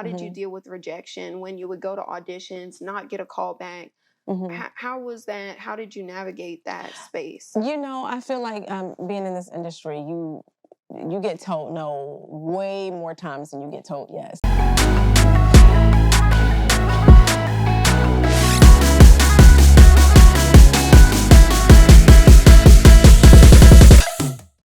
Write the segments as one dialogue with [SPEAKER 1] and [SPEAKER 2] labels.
[SPEAKER 1] how did you deal with rejection when you would go to auditions, not get a call back?
[SPEAKER 2] Mm-hmm.
[SPEAKER 1] How was that? How did you navigate that space?
[SPEAKER 2] I feel like being in this industry, you get told no way more times than you get told yes.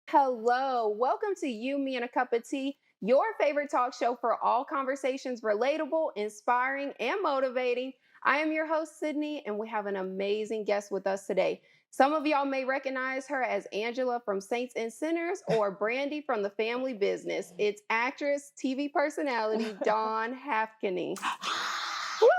[SPEAKER 1] Hello, welcome to You, Me, and a Cup of Tea, your favorite talk show for all conversations relatable, inspiring, and motivating. I am your host, Sydney, and we have an amazing guest with us today. Some of y'all may recognize her as Angela from Saints and Sinners or Brandy from The Family Business. It's actress, TV personality, Dawn Halfkenny. Woo!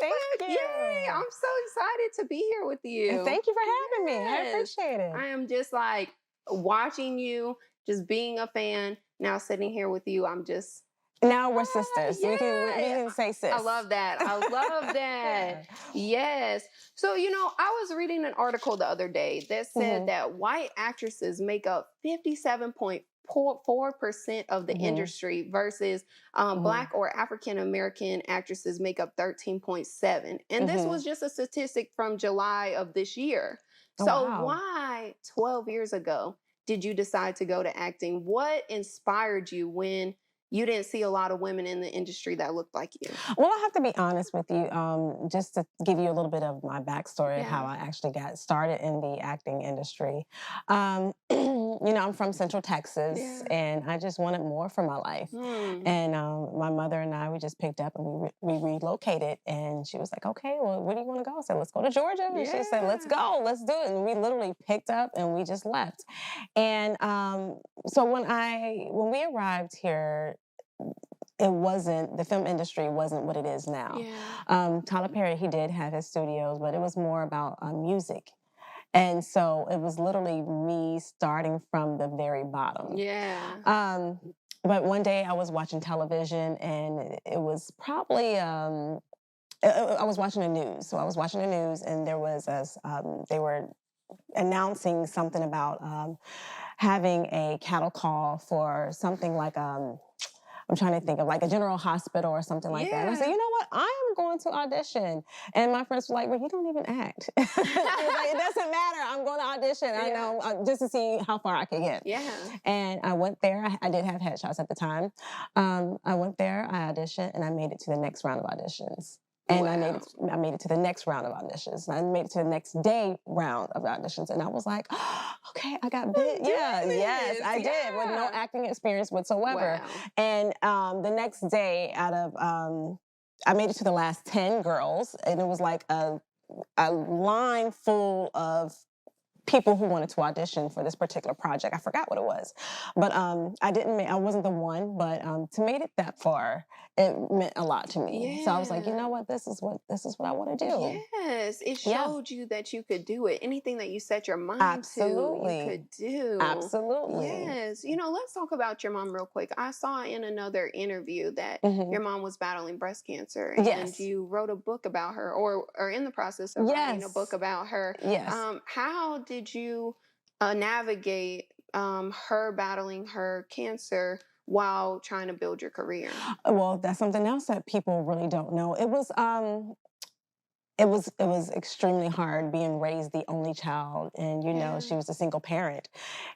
[SPEAKER 2] Thank you.
[SPEAKER 1] Yay! I'm so excited to be here with you.
[SPEAKER 2] Thank you for having me. I
[SPEAKER 1] Yes.
[SPEAKER 2] appreciate it.
[SPEAKER 1] I am just like watching you, just being a fan. Now sitting here with you, I'm just
[SPEAKER 2] Now we're sisters.
[SPEAKER 1] yeah.
[SPEAKER 2] We can say sis.
[SPEAKER 1] I love that. I love that. Yes. So, I was reading an article the other day that said that white actresses make up 57.4% of the industry versus Black or African American actresses make up 13.7%. And this was just a statistic from July of this year. So why 12 years ago did you decide to go to acting? What inspired you when you didn't see a lot of women in the industry that looked like you?
[SPEAKER 2] Well, I have to be honest with you, just to give you a little bit of my backstory of how I actually got started in the acting industry. I'm from Central Texas, and I just wanted more for my life. And my mother and I, we just picked up and we relocated. And she was like, okay, well, where do you want to go? I said, let's go to Georgia. And she said, let's go, let's do it. And we literally picked up and we just left. And so when we arrived here, the film industry wasn't what it is now. Tyler Perry, he did have his studios, but it was more about music. And so it was literally me starting from the very bottom. But one day I was watching television, and it was probably, I was watching the news. So I was watching the news, and there was they were announcing something about having a cattle call for something like, I'm trying to think of like a general hospital or something like that. And I said, you know what? I am going to audition. And my friends were like, well, you don't even act. Like, it doesn't matter. I'm going to audition. I know, just to see how far I can get. And I went there. I did have headshots at the time. I went there, I auditioned, and I made it to the next round of auditions. And I made it to the next round of auditions. And I made it to the next day round of auditions. And I was like, oh, okay, I got bit. Yes, I did, with no acting experience whatsoever. And the next day, I made it to the last 10 girls. And it was like a line full of people who wanted to audition for this particular project. I forgot what it was, but I wasn't the one, but to make it that far, it meant a lot to me. So I was like, you know what, this is what I want to do.
[SPEAKER 1] Yes, it showed you that you could do it. Anything that you set your mind to, you could do.
[SPEAKER 2] Absolutely.
[SPEAKER 1] Yes. Let's talk about your mom real quick. I saw in another interview that your mom was battling breast cancer, and you wrote a book about her, or are in the process of writing a book about her. How did you navigate her battling her cancer while trying to build your career?
[SPEAKER 2] Well, that's something else that people really don't know. It was extremely hard being raised the only child, and she was a single parent.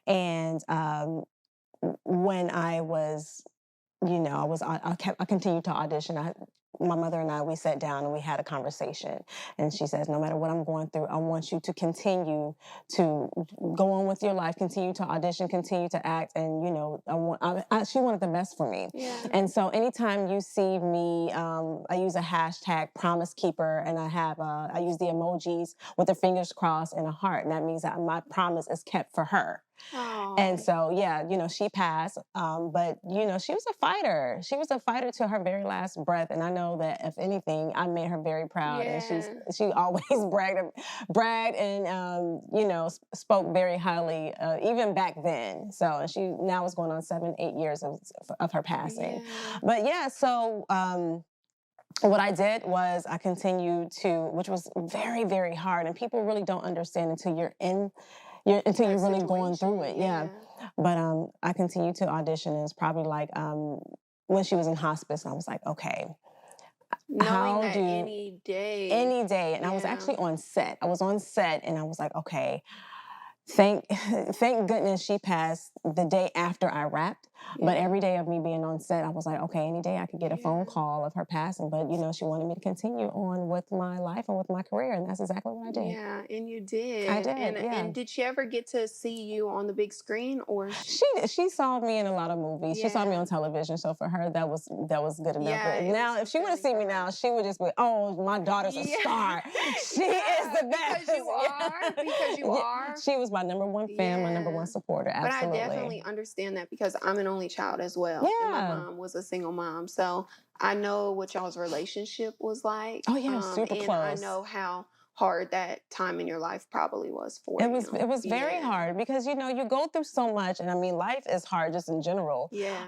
[SPEAKER 2] And when I was, I continued to audition. My mother and I, we sat down and we had a conversation. And she says, no matter what I'm going through, I want you to continue to go on with your life, continue to audition, continue to act. And, she wanted the best for me. And so anytime you see me, I use a hashtag promise keeper, and I use the emojis with the fingers crossed and a heart. And that means that my promise is kept for her. And so, she passed, but, she was a fighter. She was a fighter to her very last breath. And I know that if anything, I made her very proud. And she always bragged and, spoke very highly, even back then. So, and she now is going on 7-8 years of her passing. But so, what I did was I continued which was very, very hard. And people really don't understand until you're really going through it. But I continued to audition, and it's probably like when she was in hospice, I was like, okay,
[SPEAKER 1] Knowing
[SPEAKER 2] how
[SPEAKER 1] that
[SPEAKER 2] do
[SPEAKER 1] any day.
[SPEAKER 2] any day? And I was
[SPEAKER 1] Yeah.
[SPEAKER 2] actually on set. I was on set, and I was like, okay, thank thank goodness she passed the day after I wrapped. But
[SPEAKER 1] Yeah.
[SPEAKER 2] every day of me being on set, I was like, okay, any day I could get a phone
[SPEAKER 1] Yeah.
[SPEAKER 2] call of her passing. But she wanted me to continue on with my life and with my career, and that's exactly what I did.
[SPEAKER 1] Yeah, and you
[SPEAKER 2] I
[SPEAKER 1] did.
[SPEAKER 2] did, yeah.
[SPEAKER 1] And did she ever get to see you on the big screen or
[SPEAKER 2] She saw me in a lot of movies. She saw me
[SPEAKER 1] yeah.
[SPEAKER 2] on television, so for her that was good enough.
[SPEAKER 1] Yeah,
[SPEAKER 2] But
[SPEAKER 1] it was
[SPEAKER 2] now, if she would have
[SPEAKER 1] fulfilling
[SPEAKER 2] seen
[SPEAKER 1] for
[SPEAKER 2] me
[SPEAKER 1] her.
[SPEAKER 2] now, she would just be, "Oh, my daughter's a
[SPEAKER 1] Yeah.
[SPEAKER 2] star. She is
[SPEAKER 1] Yeah,
[SPEAKER 2] the
[SPEAKER 1] because
[SPEAKER 2] best."
[SPEAKER 1] you are, because you
[SPEAKER 2] Yeah.
[SPEAKER 1] are.
[SPEAKER 2] She was my number one fan, my number
[SPEAKER 1] Yeah.
[SPEAKER 2] one supporter.
[SPEAKER 1] But I
[SPEAKER 2] Absolutely.
[SPEAKER 1] definitely understand that because I'm an only child as well. And my
[SPEAKER 2] Yeah.
[SPEAKER 1] mom was a single mom. So I know what y'all's relationship was like.
[SPEAKER 2] Oh yeah, super
[SPEAKER 1] And I
[SPEAKER 2] close.
[SPEAKER 1] know how hard that time in your life probably was for
[SPEAKER 2] It
[SPEAKER 1] you.
[SPEAKER 2] was very
[SPEAKER 1] Yeah.
[SPEAKER 2] hard because you go through so much, and I mean life is hard just in general.
[SPEAKER 1] Yeah.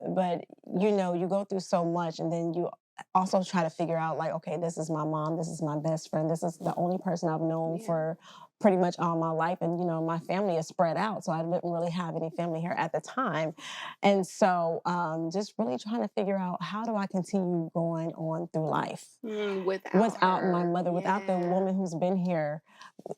[SPEAKER 2] But you go through so much, and then you also try to figure out, like, okay, this is my mom, this is my best friend, this is the only person I've known
[SPEAKER 1] Yeah.
[SPEAKER 2] for pretty much all my life, and my family is spread out, so I didn't really have any family here at the time. And so just really trying to figure out, how do I continue going on through life
[SPEAKER 1] Without
[SPEAKER 2] without my
[SPEAKER 1] her.
[SPEAKER 2] mother, without the
[SPEAKER 1] Yeah.
[SPEAKER 2] woman who's been here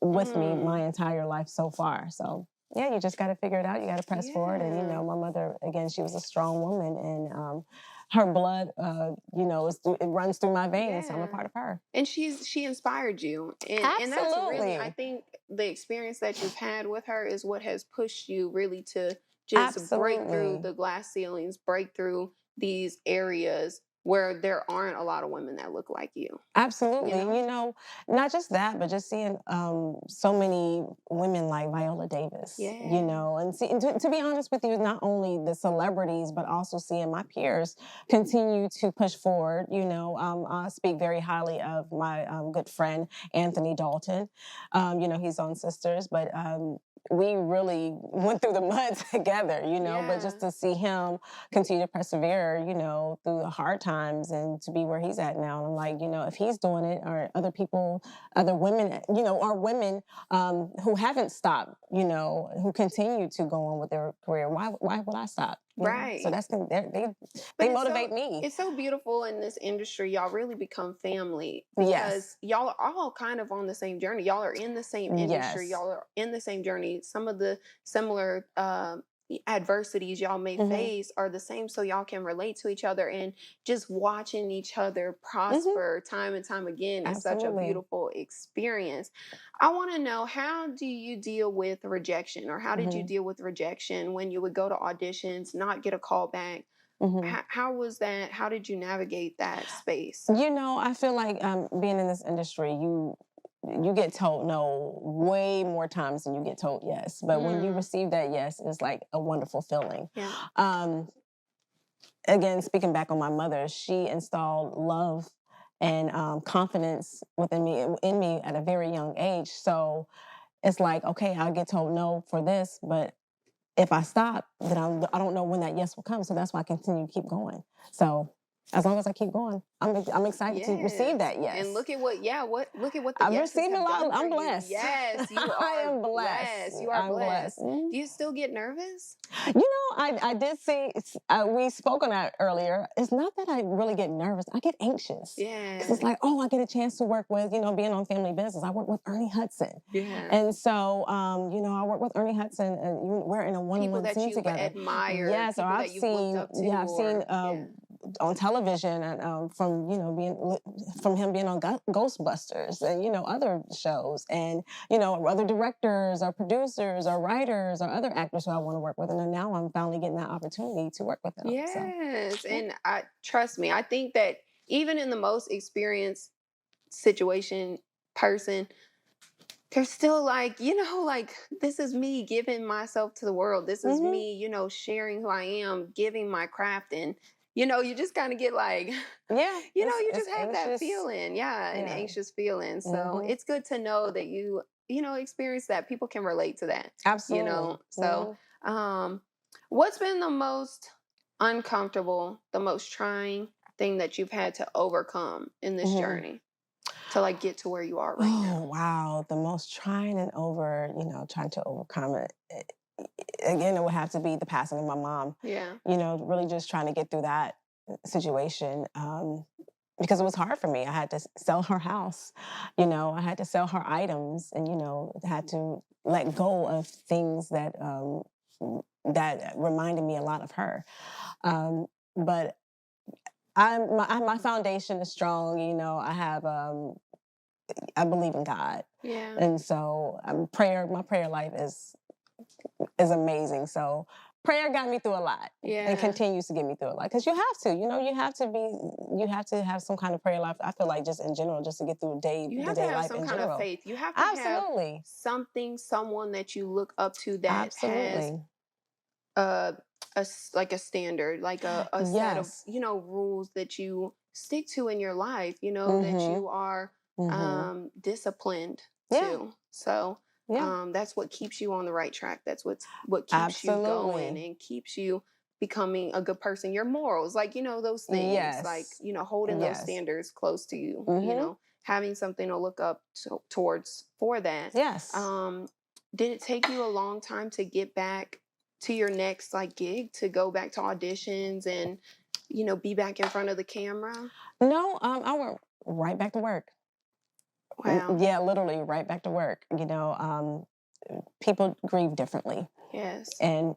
[SPEAKER 2] with me my
[SPEAKER 1] Mm.
[SPEAKER 2] entire life so far. So yeah, you just got to figure it out. You got to press forward. And
[SPEAKER 1] Yeah.
[SPEAKER 2] my mother, again, she was a strong woman, and her blood, it runs through my veins. So I'm a
[SPEAKER 1] Yeah.
[SPEAKER 2] part of her.
[SPEAKER 1] And she inspired you. And that's really, I
[SPEAKER 2] Absolutely,
[SPEAKER 1] think the experience that you've had with her is what has pushed you really to just break through
[SPEAKER 2] absolutely.
[SPEAKER 1] the glass ceilings, break through these areas where there aren't a lot of women that look like you
[SPEAKER 2] Absolutely.
[SPEAKER 1] know?
[SPEAKER 2] Not just that, but just seeing so many women like Viola Davis,
[SPEAKER 1] Yeah.
[SPEAKER 2] and to be honest with you, not only the celebrities, but also seeing my peers continue to push forward. I speak very highly of my good friend, Anthony Dalton. He's on Sisters, but we really went through the mud together, but just
[SPEAKER 1] Yeah.
[SPEAKER 2] to see him continue to persevere, through the hard times, and to be where he's at now. And I'm like, if he's doing it, or other people, other women, or women who haven't stopped, who continue to go on with their career, why would I stop? So
[SPEAKER 1] Right.
[SPEAKER 2] they
[SPEAKER 1] But
[SPEAKER 2] motivate me.
[SPEAKER 1] it's so beautiful in this industry. Y'all really become family because
[SPEAKER 2] Yes.
[SPEAKER 1] y'all are all kind of on the same journey. Y'all are in the same industry.
[SPEAKER 2] Yes.
[SPEAKER 1] Y'all are in the same journey. Some of the similar adversities y'all may
[SPEAKER 2] Hmm.
[SPEAKER 1] face are the same, so y'all can relate to each other. And just watching each other
[SPEAKER 2] Hmm.
[SPEAKER 1] prosper time and time again is such a
[SPEAKER 2] Absolutely.
[SPEAKER 1] beautiful experience. I want to know, how do you deal with rejection, or how did you
[SPEAKER 2] Hmm.
[SPEAKER 1] deal with rejection when you would go to auditions, not get a call back?
[SPEAKER 2] Hmm.
[SPEAKER 1] How was that? How did you navigate that space?
[SPEAKER 2] I feel like being in this industry, you get told no way more times than you get told yes. But when you
[SPEAKER 1] Mm,
[SPEAKER 2] receive that yes, it's like a wonderful feeling.
[SPEAKER 1] yeah.
[SPEAKER 2] Um, Again, speaking back on my mother, she installed love and confidence within me in me at a very young age. So it's like, okay, I'll get told no for this, but if I stop, then I don't know when that yes will come. So that's why I continue to keep going. So as long as I keep going, I'm excited to receive
[SPEAKER 1] Yes.
[SPEAKER 2] that
[SPEAKER 1] And
[SPEAKER 2] yes.
[SPEAKER 1] look at what the
[SPEAKER 2] I've
[SPEAKER 1] yeses
[SPEAKER 2] received a
[SPEAKER 1] have
[SPEAKER 2] lot.
[SPEAKER 1] done for
[SPEAKER 2] I'm
[SPEAKER 1] you.
[SPEAKER 2] blessed.
[SPEAKER 1] Yes, you
[SPEAKER 2] I
[SPEAKER 1] are
[SPEAKER 2] am blessed.
[SPEAKER 1] blessed. You are
[SPEAKER 2] I'm blessed.
[SPEAKER 1] blessed. Do you still get nervous?
[SPEAKER 2] I did see, we spoke on that earlier. It's not that I really get nervous. I get anxious because it's
[SPEAKER 1] Yeah.
[SPEAKER 2] like, oh, I get a chance to work with, being on Family Business. I work with Ernie Hudson.
[SPEAKER 1] Yeah.
[SPEAKER 2] And so, I work with Ernie Hudson, and we're in a
[SPEAKER 1] People
[SPEAKER 2] one-on-one
[SPEAKER 1] that
[SPEAKER 2] scene
[SPEAKER 1] you've
[SPEAKER 2] together.
[SPEAKER 1] admired,
[SPEAKER 2] Yes, or
[SPEAKER 1] people
[SPEAKER 2] I've
[SPEAKER 1] that you've looked
[SPEAKER 2] seen,
[SPEAKER 1] up to,
[SPEAKER 2] yeah, I've seen
[SPEAKER 1] or yeah.
[SPEAKER 2] on television, and from him being on Ghostbusters, and other shows, and other directors or producers or writers or other actors who I want to work with, and then now I'm finally getting that opportunity to work with them. So
[SPEAKER 1] Yes.
[SPEAKER 2] yeah.
[SPEAKER 1] And I trust me, I think that even in the most experienced situation person, there's still like, like, this is me giving myself to the world. This is
[SPEAKER 2] Hmm.
[SPEAKER 1] me, sharing who I am, giving my craft. And, you just kind of get like,
[SPEAKER 2] Yeah,
[SPEAKER 1] you
[SPEAKER 2] it's
[SPEAKER 1] just have that
[SPEAKER 2] anxious.
[SPEAKER 1] feeling. Yeah, an
[SPEAKER 2] Yeah.
[SPEAKER 1] anxious feeling. So
[SPEAKER 2] Hmm.
[SPEAKER 1] it's good to know that you experience that. People can relate to that, you
[SPEAKER 2] Absolutely.
[SPEAKER 1] know? So, um, what's been the most uncomfortable, the most trying thing that you've had to overcome in this
[SPEAKER 2] Hmm.
[SPEAKER 1] journey to like get to where you are right
[SPEAKER 2] Oh
[SPEAKER 1] now?
[SPEAKER 2] wow, the most trying to overcome it. again, it would have to be the passing of my mom.
[SPEAKER 1] Yeah.
[SPEAKER 2] Really just trying to get through that situation. Because it was hard for me. I had to sell her house, I had to sell her items, and, had to let go of things that that reminded me a lot of her. But my foundation is strong. I believe in God.
[SPEAKER 1] Yeah.
[SPEAKER 2] And so my prayer life is amazing. So prayer got me through a lot, and continues to get me through a lot, because you have to, you have to have some kind of prayer life. I feel like just in general, just to get through
[SPEAKER 1] you have
[SPEAKER 2] the
[SPEAKER 1] to
[SPEAKER 2] day
[SPEAKER 1] have
[SPEAKER 2] life
[SPEAKER 1] some
[SPEAKER 2] in
[SPEAKER 1] kind
[SPEAKER 2] general.
[SPEAKER 1] of faith. You have to
[SPEAKER 2] Absolutely.
[SPEAKER 1] have someone that you look up to that
[SPEAKER 2] Absolutely.
[SPEAKER 1] has like a standard, like a set of
[SPEAKER 2] Yes.
[SPEAKER 1] rules that you stick to in your life. That
[SPEAKER 2] Mhm.
[SPEAKER 1] you are
[SPEAKER 2] Mhm.
[SPEAKER 1] disciplined
[SPEAKER 2] Yeah.
[SPEAKER 1] to. So
[SPEAKER 2] Yeah.
[SPEAKER 1] that's what keeps you on the right track. That's what keeps you going
[SPEAKER 2] Absolutely.
[SPEAKER 1] and keeps you becoming a good person. Your morals, like those things, like
[SPEAKER 2] Yes.
[SPEAKER 1] holding those
[SPEAKER 2] Yes.
[SPEAKER 1] standards close to you.
[SPEAKER 2] Mhm.
[SPEAKER 1] Having something to look up towards for that.
[SPEAKER 2] Yes.
[SPEAKER 1] Did it take you a long time to get back to your next like gig, to go back to auditions and be back in front of the camera?
[SPEAKER 2] No, I went right back to work.
[SPEAKER 1] Wow.
[SPEAKER 2] Yeah, literally right back to work. People grieve differently.
[SPEAKER 1] Yes.
[SPEAKER 2] And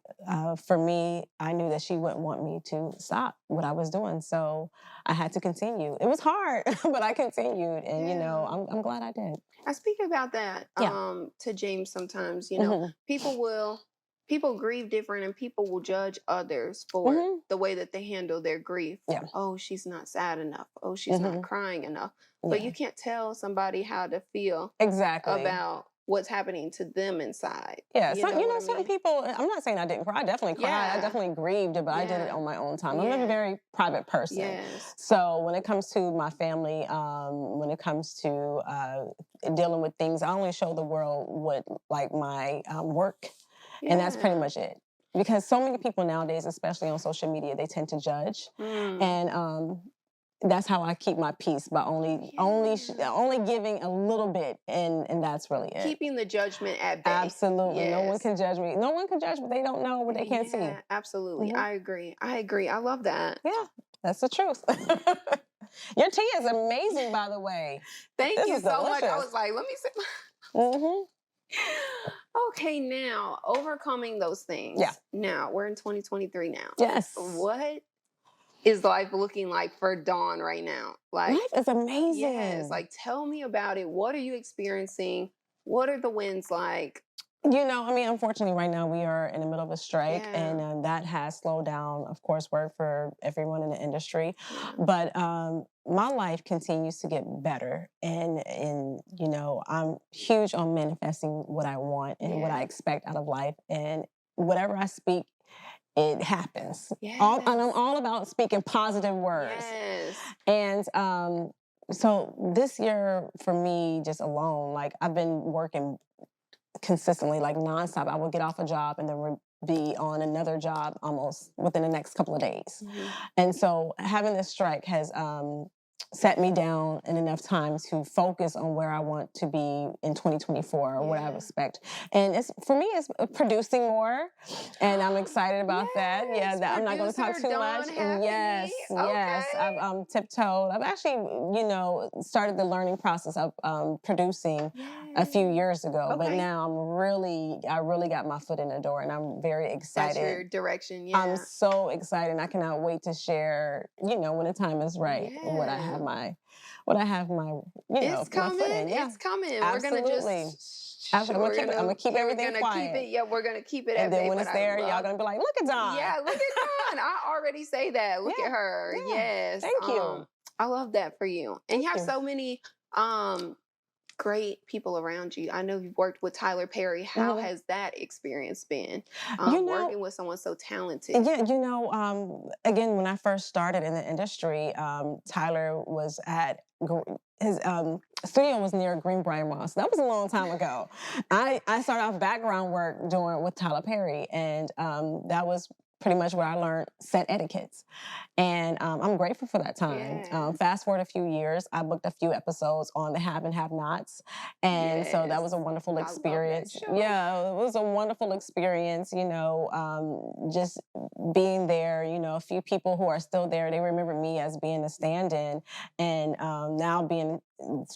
[SPEAKER 2] for me, I knew that she wouldn't want me to stop what I was doing. So I had to continue. It was hard, but I continued. And, I'm glad I did.
[SPEAKER 1] I speak about that
[SPEAKER 2] Yeah.
[SPEAKER 1] to James sometimes.
[SPEAKER 2] Mhm.
[SPEAKER 1] People grieve different, and people will judge others for
[SPEAKER 2] Mhm.
[SPEAKER 1] the way that they handle their grief.
[SPEAKER 2] Yeah.
[SPEAKER 1] Oh, she's not sad enough. Oh, she's not
[SPEAKER 2] Mhm.
[SPEAKER 1] crying enough. But
[SPEAKER 2] Yeah.
[SPEAKER 1] you can't tell somebody how to feel
[SPEAKER 2] Exactly.
[SPEAKER 1] about what's happening to them inside.
[SPEAKER 2] Yeah,
[SPEAKER 1] You know what I
[SPEAKER 2] certain
[SPEAKER 1] mean?
[SPEAKER 2] people, I'm not saying I didn't cry. I definitely cried. I
[SPEAKER 1] Yeah.
[SPEAKER 2] definitely grieved, but I did it
[SPEAKER 1] Yeah.
[SPEAKER 2] on my own time. I'm a
[SPEAKER 1] Yeah.
[SPEAKER 2] very private person.
[SPEAKER 1] Yes.
[SPEAKER 2] So when it comes to my family, when it comes to dealing with things, I only show the world what like my work, and that's pretty
[SPEAKER 1] Yeah.
[SPEAKER 2] much it. Because so many people nowadays, especially on social media, they tend to judge, and that's how I keep my peace, by only giving a little bit, and that's really it.
[SPEAKER 1] Keeping the judgment at bay.
[SPEAKER 2] Absolutely, no one
[SPEAKER 1] Yes.
[SPEAKER 2] can judge me. No one can judge what they don't know, what they can't see.
[SPEAKER 1] Yeah, absolutely.
[SPEAKER 2] Mhm.
[SPEAKER 1] I agree. I love that.
[SPEAKER 2] Yeah, that's the truth. Your tea is amazing, by the way.
[SPEAKER 1] Thank
[SPEAKER 2] This
[SPEAKER 1] you
[SPEAKER 2] is
[SPEAKER 1] so much. I
[SPEAKER 2] delicious.
[SPEAKER 1] was like, let me sit.
[SPEAKER 2] Mhm.
[SPEAKER 1] Okay, now overcoming those things.
[SPEAKER 2] Yeah.
[SPEAKER 1] Now we're in 2023 now.
[SPEAKER 2] Yes.
[SPEAKER 1] What is life looking like for Dawn right now? Like,
[SPEAKER 2] Life is amazing.
[SPEAKER 1] yes. Like, tell me about it. What are you experiencing? What are the wins like?
[SPEAKER 2] Unfortunately, right now we are in the middle of a strike,
[SPEAKER 1] Yeah.
[SPEAKER 2] and that has slowed down, of course, work for everyone in the industry.
[SPEAKER 1] Yeah.
[SPEAKER 2] But my life continues to get better, and I'm huge on manifesting what I want and what I
[SPEAKER 1] Yeah.
[SPEAKER 2] expect out of life, and whatever I speak, it happens. And I'm
[SPEAKER 1] Yes.
[SPEAKER 2] all about speaking positive words.
[SPEAKER 1] Yes.
[SPEAKER 2] And so this year for me, just alone, like I've been working consistently, like nonstop. I would get off a job and then be on another job almost within the next couple of days.
[SPEAKER 1] Mhm.
[SPEAKER 2] And so having this strike has set me down in enough time to focus on where I want to be in 2024, or what I
[SPEAKER 1] Yeah.
[SPEAKER 2] expect. And for me, it's producing more, and I'm excited about that. Yeah,
[SPEAKER 1] Yes,
[SPEAKER 2] I'm not going to talk
[SPEAKER 1] producer
[SPEAKER 2] too
[SPEAKER 1] Dawn
[SPEAKER 2] much.
[SPEAKER 1] Halfkenny.
[SPEAKER 2] Yes, yes.
[SPEAKER 1] Okay.
[SPEAKER 2] I've tiptoed. I've actually, started the learning process of producing a few
[SPEAKER 1] Yay.
[SPEAKER 2] years ago, but
[SPEAKER 1] Okay.
[SPEAKER 2] now I really got my foot in the door, and I'm very
[SPEAKER 1] That's your
[SPEAKER 2] excited.
[SPEAKER 1] direction.
[SPEAKER 2] I'm
[SPEAKER 1] Yeah.
[SPEAKER 2] so excited. I cannot wait to share, when the time is right,
[SPEAKER 1] Yeah.
[SPEAKER 2] what I have my,
[SPEAKER 1] It's
[SPEAKER 2] my foot
[SPEAKER 1] coming.
[SPEAKER 2] in. Yeah,
[SPEAKER 1] It's coming. We're gonna
[SPEAKER 2] absolutely.
[SPEAKER 1] just
[SPEAKER 2] Absolutely.
[SPEAKER 1] we're
[SPEAKER 2] I'm gonna keep
[SPEAKER 1] yeah,
[SPEAKER 2] everything
[SPEAKER 1] we're gonna keep
[SPEAKER 2] quiet.
[SPEAKER 1] it. Yeah, we're gonna keep it
[SPEAKER 2] And
[SPEAKER 1] at
[SPEAKER 2] then
[SPEAKER 1] bay.
[SPEAKER 2] when
[SPEAKER 1] But
[SPEAKER 2] it's
[SPEAKER 1] I
[SPEAKER 2] there, y'all
[SPEAKER 1] love.
[SPEAKER 2] gonna be like, look at Dawn.
[SPEAKER 1] Yeah, look at Dawn. I already say that. Look
[SPEAKER 2] Yeah,
[SPEAKER 1] at her.
[SPEAKER 2] yeah.
[SPEAKER 1] Yes.
[SPEAKER 2] Thank you.
[SPEAKER 1] I love that for you. And you
[SPEAKER 2] Thank
[SPEAKER 1] have
[SPEAKER 2] you.
[SPEAKER 1] so many great people around you. I know you've worked with Tyler Perry. How
[SPEAKER 2] Mhm.
[SPEAKER 1] has that experience been?
[SPEAKER 2] You know,
[SPEAKER 1] Working with someone so talented.
[SPEAKER 2] Yeah, again, when I first started in the industry, Tyler was at his studio was near Greenbrier Mall. So that was a long time ago. I started off background work doing with Tyler Perry, and that was pretty much where I learned set etiquettes. And I'm grateful for that time. Fast forward a few years, I booked a few episodes on the Have and Have Nots. And so that was a wonderful experience. Yeah, it was a wonderful experience, just being there, a few people who are still there, they remember me as being a stand-in. And now being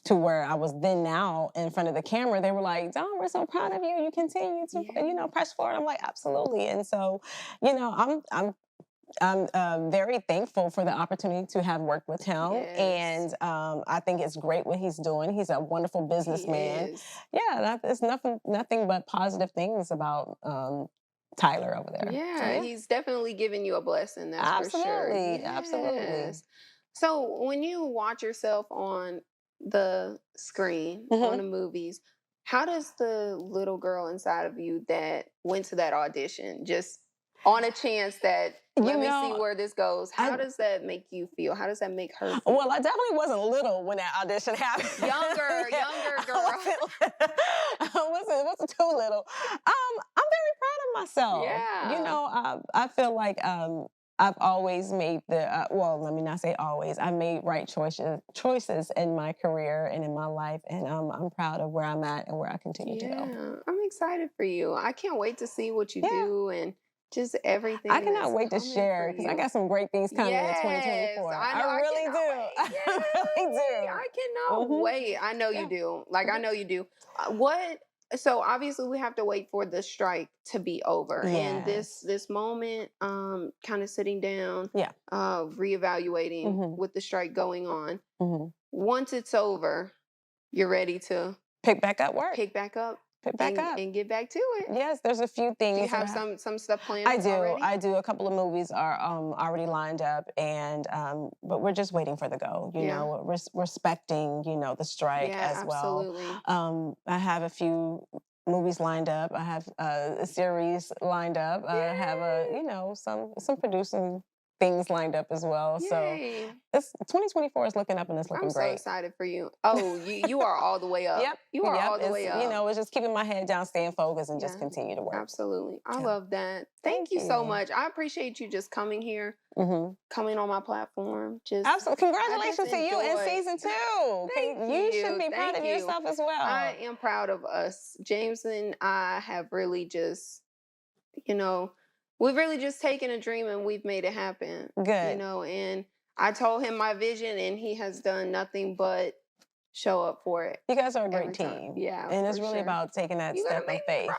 [SPEAKER 2] to where I was then now in front of the camera, they were like, Dawn, we're so proud of you. You continue to, press forward. I'm like, absolutely. And so, I'm very thankful for the opportunity to have worked with him. And I think it's great what he's doing. He's a wonderful businessman. Yeah, it's nothing but positive things about Tyler over there.
[SPEAKER 1] Yeah, he's definitely giving you a blessing, that's for sure.
[SPEAKER 2] Absolutely.
[SPEAKER 1] So when you watch yourself on the screen, on the movies, how does the little girl inside of you that went to that audition, just on a chance that, let me see where this goes, how does that make you feel? How does that make her feel?
[SPEAKER 2] Well, I definitely wasn't little when that audition happened.
[SPEAKER 1] Younger girl.
[SPEAKER 2] I wasn't too little. I'm very proud of myself.
[SPEAKER 1] Yeah.
[SPEAKER 2] I feel like I've always made let me not say always. I made right choices in my career and in my life, and I'm proud of where I'm at and where I continue to go.
[SPEAKER 1] I'm excited for you. I can't wait to see what you do and just everything.
[SPEAKER 2] I cannot wait to share because I got some great things coming in 2024. I really do. I really do.
[SPEAKER 1] I cannot wait. I know you do. I know you do. So obviously we have to wait for the strike to be over. And this moment, kind of sitting down, reevaluating with the strike going on. Once it's over, you're ready to
[SPEAKER 2] pick back up work.
[SPEAKER 1] Pick back up and get back to it.
[SPEAKER 2] Yes, there's a few things.
[SPEAKER 1] Do you have some stuff planned?
[SPEAKER 2] I do. A couple of movies are already lined up, and but we're just waiting for the go. We're respecting the strike as well.
[SPEAKER 1] Absolutely.
[SPEAKER 2] I have a few movies lined up. I have a series lined up. I have some producing things lined up as well.
[SPEAKER 1] Yay.
[SPEAKER 2] So this 2024 is looking up and it's looking great.
[SPEAKER 1] I'm so excited for you. Oh, you are all the way up. You are all the way up.
[SPEAKER 2] It's just keeping my head down, staying focused, and just continue to work.
[SPEAKER 1] Absolutely. I love that. Thank you so much. I appreciate you just coming here, coming on my platform.
[SPEAKER 2] Absolutely. Congratulations to you in season 2. You should be proud of yourself as well.
[SPEAKER 1] I am proud of us. James and I have really just, we've really just taken a dream and we've made it happen.
[SPEAKER 2] Good.
[SPEAKER 1] And I told him my vision and he has done nothing but show up for it.
[SPEAKER 2] You guys are a great team.
[SPEAKER 1] Yeah.
[SPEAKER 2] And it's really about taking that step of faith.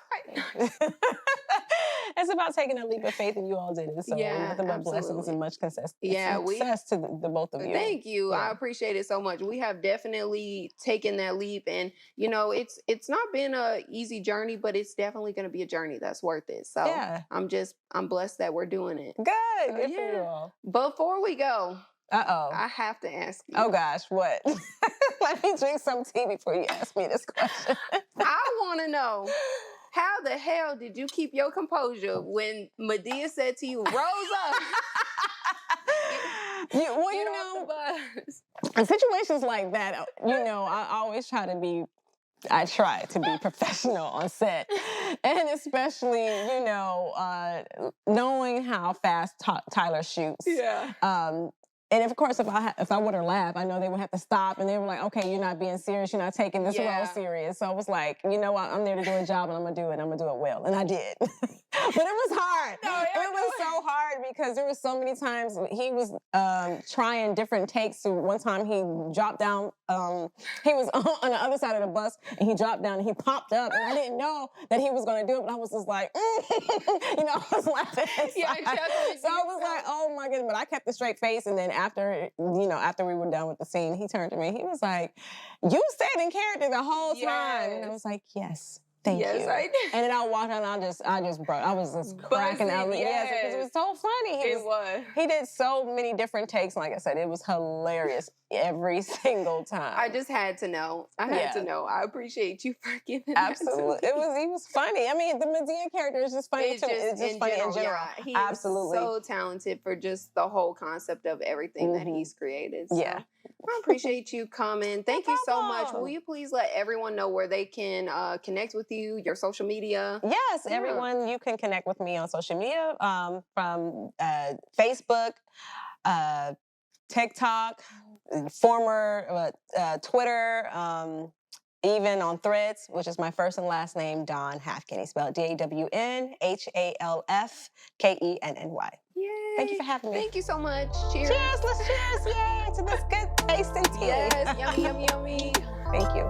[SPEAKER 2] It's about taking a leap of faith, and you all did it. So nothing but blessings and much success to the both of you.
[SPEAKER 1] Thank you. I appreciate it so much. We have definitely taken that leap, and it's not been a easy journey, but it's definitely going to be a journey that's worth it. So I'm blessed that we're doing it.
[SPEAKER 2] Good. Good for you all.
[SPEAKER 1] Before we go, I have to ask you.
[SPEAKER 2] Oh gosh, what? Let me drink some tea before you ask me this question.
[SPEAKER 1] I want to know, how the hell did you keep your composure when Medea said to you, "Rose up"?
[SPEAKER 2] In situations like that, I try to be professional on set. And especially, knowing how fast Tyler shoots. And of course, if I were to laugh, I know they would have to stop, and they were like, "Okay, you're not being serious. You're not taking this role serious." So I was like, you know what? I'm there to do a job, and I'm gonna do it. I'm gonna do it well, and I did. But it was hard. It was so hard because there were so many times he was trying different takes. So one time he dropped down. He was on the other side of the bus, and he dropped down, and he popped up, and I didn't know that he was gonna do it. But I was just like, I was laughing. So I was like, oh my goodness! But I kept a straight face, and then after we were done with the scene, he turned to me. He was like, "You stayed in character the whole time." And I was like, "Yes, thank you."
[SPEAKER 1] I did.
[SPEAKER 2] And then I walked out and I just broke. I was just cracking up. Yes, because it was so funny. He did so many different takes. Like I said, it was hilarious every single time.
[SPEAKER 1] I just had to know. I had to know. I appreciate you for giving
[SPEAKER 2] Absolutely. He was funny. I mean, the Medea character is just funny too. It's just funny in general.
[SPEAKER 1] He is so talented for just the whole concept of everything that he's created. So I appreciate you coming. Thank you so much. Will you please let everyone know where they can connect with you, your social media?
[SPEAKER 2] Yes, everyone, you can connect with me on social media from Facebook, TikTok, former Twitter, even on Threads, which is my first and last name, Dawn Halfkenny, spelled DawnHalfkenny.
[SPEAKER 1] Yay.
[SPEAKER 2] Thank you for having me.
[SPEAKER 1] Thank you so much. Cheers.
[SPEAKER 2] Cheers, let's cheers, yay, to this good tasting tea.
[SPEAKER 1] Yes, yummy, yummy, yummy.
[SPEAKER 2] Thank you.